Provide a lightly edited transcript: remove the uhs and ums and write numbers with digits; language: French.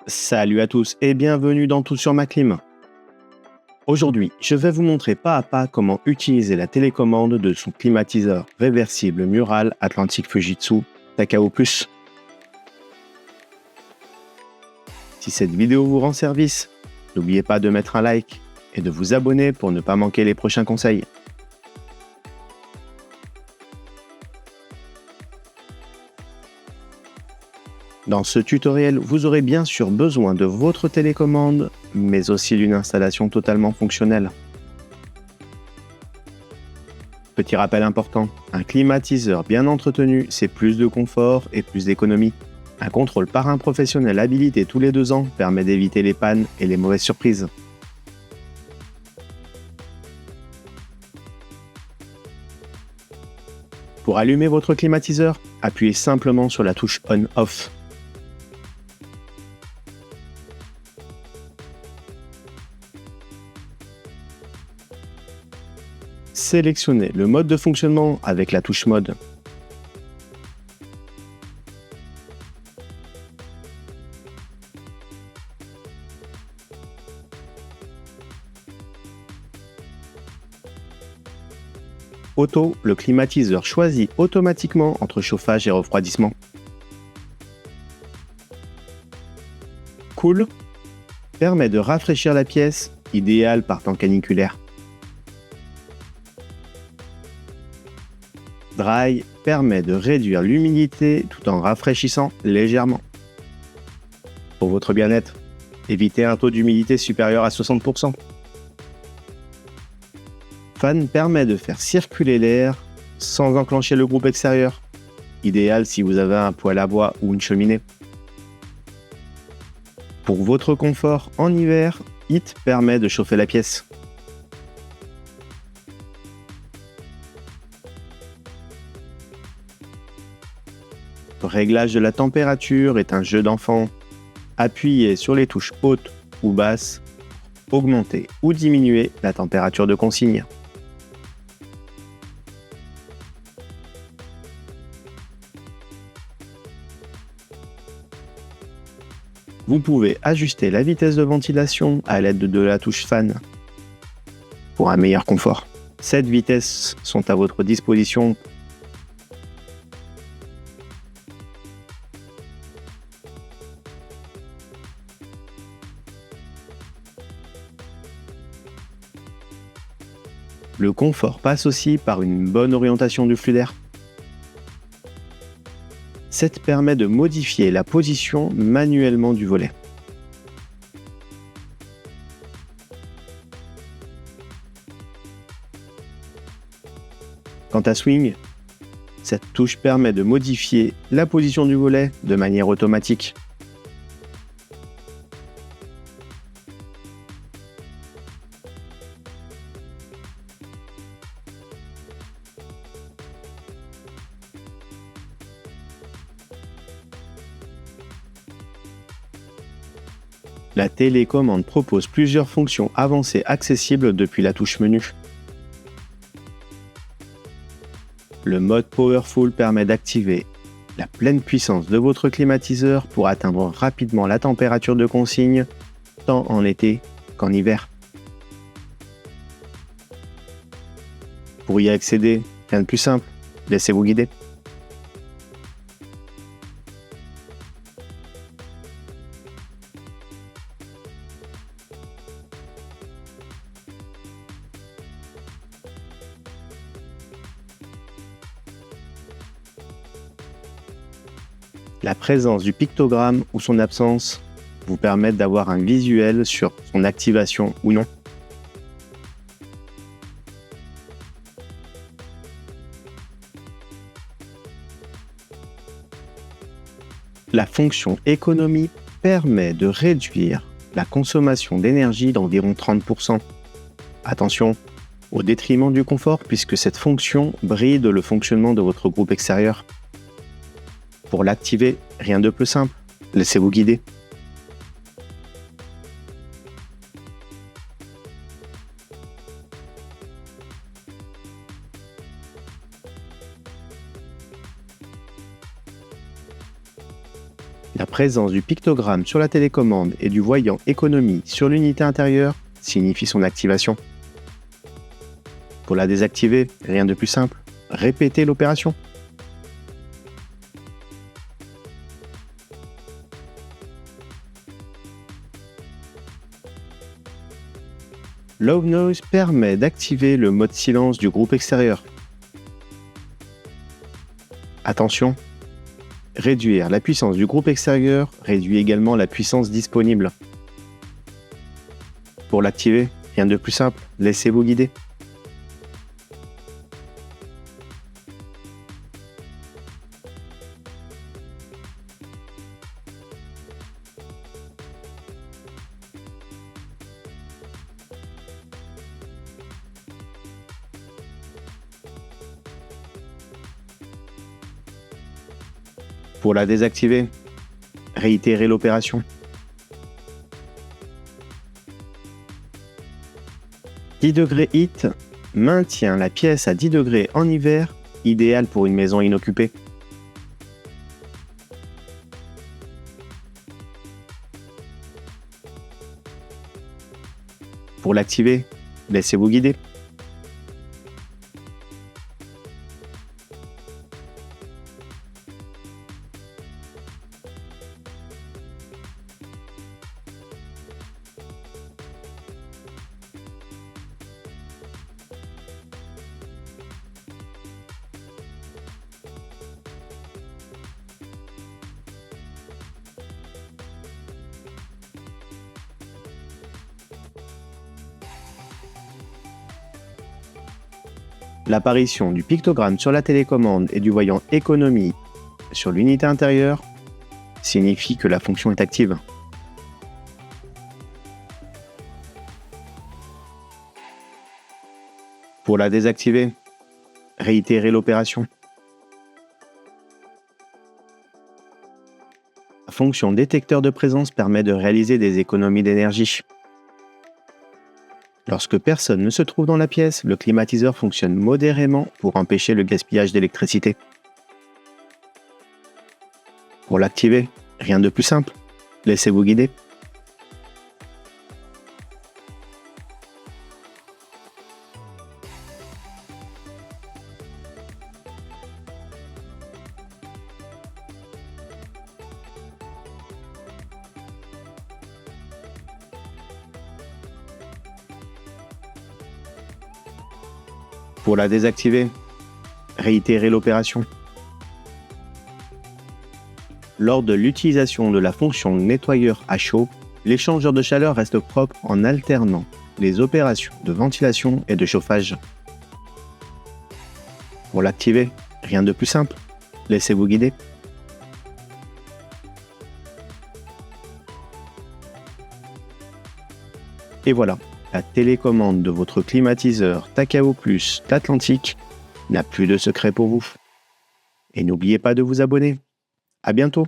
Salut à tous et bienvenue dans Tout sur ma clim. Aujourd'hui, je vais vous montrer pas à pas comment utiliser la télécommande de son climatiseur réversible mural Atlantic Fujitsu Takao Plus. Si cette vidéo vous rend service, n'oubliez pas de mettre un like et de vous abonner pour ne pas manquer les prochains conseils. Dans ce tutoriel, vous aurez bien sûr besoin de votre télécommande, mais aussi d'une installation totalement fonctionnelle. Petit rappel important, un climatiseur bien entretenu, c'est plus de confort et plus d'économie. Un contrôle par un professionnel habilité tous les 2 ans permet d'éviter les pannes et les mauvaises surprises. Pour allumer votre climatiseur, appuyez simplement sur la touche On/Off. Sélectionnez le mode de fonctionnement avec la touche Mode. Auto, le climatiseur choisit automatiquement entre chauffage et refroidissement. Cool permet de rafraîchir la pièce, idéal par temps caniculaire. Dry permet de réduire l'humidité tout en rafraîchissant légèrement. Pour votre bien-être, évitez un taux d'humidité supérieur à 60%. Fan permet de faire circuler l'air sans enclencher le groupe extérieur, idéal si vous avez un poêle à bois ou une cheminée. Pour votre confort en hiver, Heat permet de chauffer la pièce. Le réglage de la température est un jeu d'enfant. Appuyez sur les touches hautes ou basses pour augmenter ou diminuer la température de consigne. Vous pouvez ajuster la vitesse de ventilation à l'aide de la touche Fan pour un meilleur confort. 7 vitesses sont à votre disposition. Le confort passe aussi par une bonne orientation du flux d'air. 7 permet de modifier la position manuellement du volet. Quant à Swing, cette touche permet de modifier la position du volet de manière automatique. La télécommande propose plusieurs fonctions avancées accessibles depuis la touche menu. Le mode Powerful permet d'activer la pleine puissance de votre climatiseur pour atteindre rapidement la température de consigne, tant en été qu'en hiver. Pour y accéder, rien de plus simple, laissez-vous guider. La présence du pictogramme ou son absence vous permettent d'avoir un visuel sur son activation ou non. La fonction économie permet de réduire la consommation d'énergie d'environ 30%. Attention, au détriment du confort puisque cette fonction bride le fonctionnement de votre groupe extérieur. Pour l'activer, rien de plus simple, laissez-vous guider. La présence du pictogramme sur la télécommande et du voyant économie sur l'unité intérieure signifie son activation. Pour la désactiver, rien de plus simple, répétez l'opération. Low Noise permet d'activer le mode silence du groupe extérieur. Attention, réduire la puissance du groupe extérieur réduit également la puissance disponible. Pour l'activer, rien de plus simple, laissez-vous guider. Pour la désactiver, réitérez l'opération. 10 degrés HEAT maintient la pièce à 10 degrés en hiver, idéal pour une maison inoccupée. Pour l'activer, laissez-vous guider. L'apparition du pictogramme sur la télécommande et du voyant économie sur l'unité intérieure signifie que la fonction est active. Pour la désactiver, réitérez l'opération. La fonction détecteur de présence permet de réaliser des économies d'énergie. Lorsque personne ne se trouve dans la pièce, le climatiseur fonctionne modérément pour empêcher le gaspillage d'électricité. Pour l'activer, rien de plus simple, laissez-vous guider. Pour la désactiver, réitérez l'opération. Lors de l'utilisation de la fonction nettoyeur à chaud, l'échangeur de chaleur reste propre en alternant les opérations de ventilation et de chauffage. Pour l'activer, rien de plus simple, laissez-vous guider. Et voilà, la télécommande de votre climatiseur Takao Plus d'Atlantique n'a plus de secret pour vous. Et n'oubliez pas de vous abonner. À bientôt!